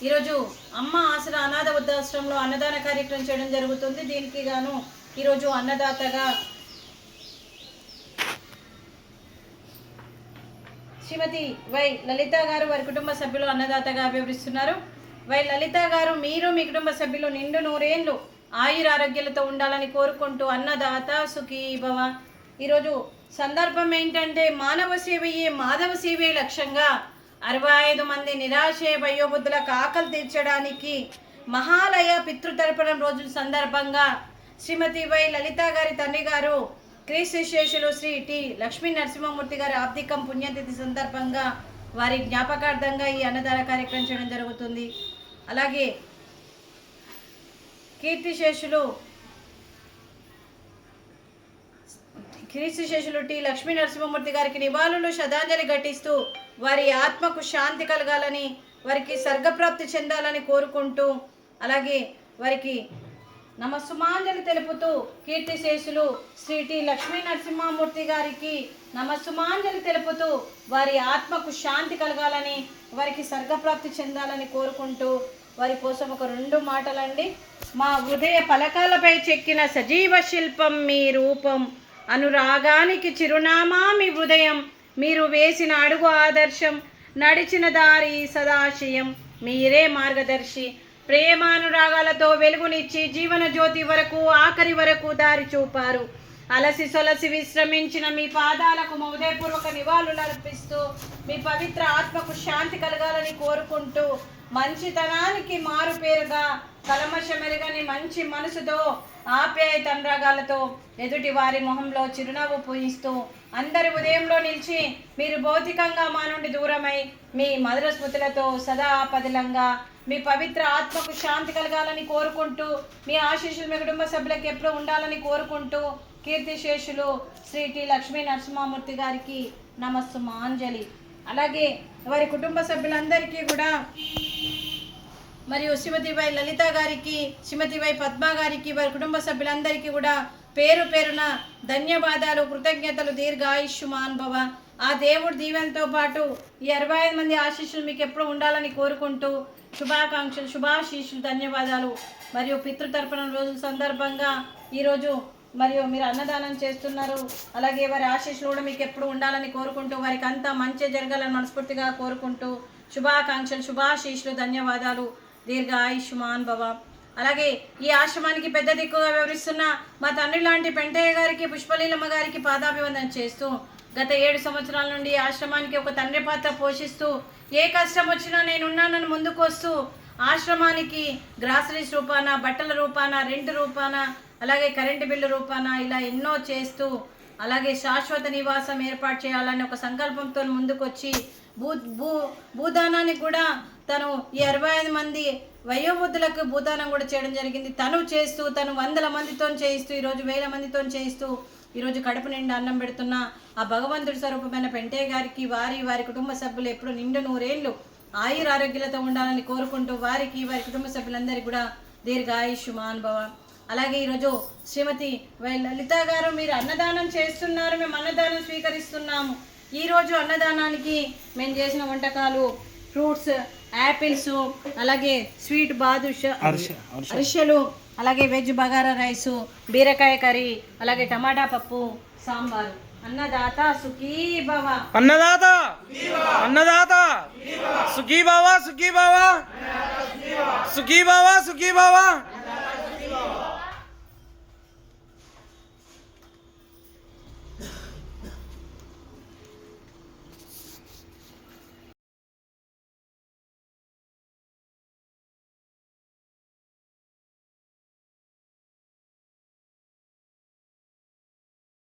ఈరోజు అమ్మ ఆసరా అనాథ వృద్ధాశ్రమంలో అన్నదాన కార్యక్రమం చేయడం జరుగుతుంది. దీనికి గాను ఈరోజు అన్నదాతగా శ్రీమతి వై లలిత గారు వారి కుటుంబ సభ్యులు అన్నదాతగా వివరిస్తున్నారు. వై లలిత గారు, మీరు మీ కుటుంబ సభ్యులు నిండు నూరేళ్లు ఆయురారోగ్యాలతో ఉండాలని కోరుకుంటూ అన్నదాత సుఖీ భవ. ఈరోజు సందర్భం ఏంటంటే మానవ సేవయే మాధవ సేవే లక్ష్యంగా 65 మంది నిరాశే వయోబుద్ధులకు ఆకలి తీర్చడానికి మహాలయ పితృతర్పణం రోజుల సందర్భంగా శ్రీమతి వై లలిత గారి తండ్రి గారు క్రీస్తుశేషులు శ్రీ టి లక్ష్మీ నరసింహమూర్తి గారి ఆబ్దికం పుణ్యతిథి సందర్భంగా వారి జ్ఞాపకార్థంగా ఈ అన్నదాన కార్యక్రమం చేయడం జరుగుతుంది. అలాగే క్రీస్తుశేషులు టి లక్ష్మీ నరసింహమూర్తి గారికి నివాళులు శ్రద్ధాంజలి ఘటిస్తూ వారి ఆత్మకు శాంతి కలగాలని, వారికి స్వర్గప్రాప్తి చెందాలని కోరుకుంటూ, అలాగే వారికి నమస్సుమాంజలి తెలుపుతూ కీర్తిశేషులు శ్రీ టి లక్ష్మీ నరసింహమూర్తి గారికి నమస్సుమాంజలి తెలుపుతూ వారి ఆత్మకు శాంతి కలగాలని, వారికి స్వర్గప్రాప్తి చెందాలని కోరుకుంటూ వారి కోసం ఒక 2 మాటలండి. మా హృదయ పలకాలపై చెక్కిన సజీవ శిల్పం మీ రూపం, అనురాగానికి చిరునామా మీ హృదయం, మీరు వేసిన అడుగు ఆదర్శం, నడిచిన దారి సదాశయం, మీరే మార్గదర్శి. ప్రేమానురాగాలతో వెలుగునిచ్చి జీవన జ్యోతి వరకు ఆఖరి వరకు దారి చూపారు. అలసి సొలసి విశ్రమించిన మీ పాదాలకు హృదయపూర్వక నివాళులు అర్పిస్తూ మీ పవిత్ర ఆత్మకు శాంతి కలగాలని కోరుకుంటూ, మంచితనానికి మారు పేరుగా కలమషమెరుగని మంచి మనసుతో ఆప్యాయత అనురాగాలతో ఎదుటి వారి మొహంలో చిరునవ్వు పూయిస్తూ అందరి ఉదయంలో నిలిచి మీరు భౌతికంగా మా నుండి దూరమై మీ మధుర స్మృతులతో సదా పదిలంగా మీ పవిత్ర ఆత్మకు శాంతి కలగాలని కోరుకుంటూ, మీ ఆశీస్సులు మీ కుటుంబ సభ్యులకు ఎప్పుడూ ఉండాలని కోరుకుంటూ కీర్తిశేషులు శ్రీ టి లక్ష్మీ నరసింహమూర్తి గారికి నమస్సుమాంజలి. అలాగే వారి కుటుంబ సభ్యులందరికీ కూడా మరియు శ్రీమతి వై లలిత గారికి, శ్రీమతి వై పద్మ గారికి, వారి కుటుంబ సభ్యులందరికీ కూడా పేరు పేరున ధన్యవాదాలు, కృతజ్ఞతలు, దీర్ఘాయుష్మాన్ భవ. ఆ దేవుడి దీవెనతో పాటు ఈ 65 మంది ఆశీస్సులు మీకు ఎప్పుడు ఉండాలని కోరుకుంటూ శుభాకాంక్షలు, శుభాశీస్సులు, ధన్యవాదాలు. మరియు పితృతర్పణం రోజుల సందర్భంగా ఈరోజు మరియు మీరు అన్నదానం చేస్తున్నారు. అలాగే వారి ఆశీస్సులు కూడా మీకు ఎప్పుడు ఉండాలని కోరుకుంటూ వారికి అంతా మంచి జరగాలని మనస్ఫూర్తిగా కోరుకుంటూ శుభాకాంక్షలు, శుభాశీస్సులు, ధన్యవాదాలు, దీర్ఘాయుష్మాన్ భవ. అలాగే ఈ ఆశ్రమానికి పెద్ద దిక్కుగా వివరిస్తున్న మా తండ్రి లాంటి పెంటయ్య గారికి, పుష్పలీలమ్మ గారికి పాదాభివందన చేస్తూ గత 7 సంవత్సరాల నుండి ఆశ్రమానికి ఒక తండ్రి పాత్ర పోషిస్తూ ఏ కష్టం వచ్చినా నేనున్నానని ముందుకు వస్తూ ఆశ్రమానికి గ్రాసరీస్ రూపాన, బట్టల రూపాన, రెంట్ రూపాన, అలాగే కరెంటు బిల్లు రూపాన ఇలా ఎన్నో చేస్తూ, అలాగే శాశ్వత నివాసం ఏర్పాటు చేయాలని ఒక సంకల్పంతో ముందుకొచ్చి భూదానానికి కూడా తను ఈ 65 మంది వయోవృద్ధులకు భూదానం కూడా చేయడం జరిగింది. తను చేస్తూ, తను 100 మందితో చేయిస్తూ, ఈరోజు 1000 మందితో చేయిస్తూ ఈరోజు కడుపు నిండా అన్నం పెడుతున్న ఆ భగవంతుడి స్వరూపమైన పెంటయ్య గారికి, వారి కుటుంబ సభ్యులు ఎప్పుడు నిండు నూరేళ్లు ఆయురారోగ్యాలతో ఉండాలని కోరుకుంటూ వారికి, వారి కుటుంబ సభ్యులందరికీ కూడా దీర్ఘాయుష్మాన్ భవ. అలాగే ఈరోజు శ్రీమతి వై లలిత గారు, మీరు అన్నదానం చేస్తున్నారు, మేము అన్నదానం స్వీకరిస్తున్నాము. ఈరోజు అన్నదానానికి మేము చేసిన వంటకాలు ఫ్రూట్స్, యాపిల్స్, అలాగే స్వీట్ బాదుషా, అరిసెలు, అలాగే వెజ్ బగారా రైసు, బీరకాయ కర్రీ, అలాగే టమాటా పప్పు, సాంబారు. అన్నదాత సుఖీ భవ, అన్నదాత అన్నదాత సుఖీ భవ, సుఖీ భవ, సుఖీ భవ, సుఖీ భవ.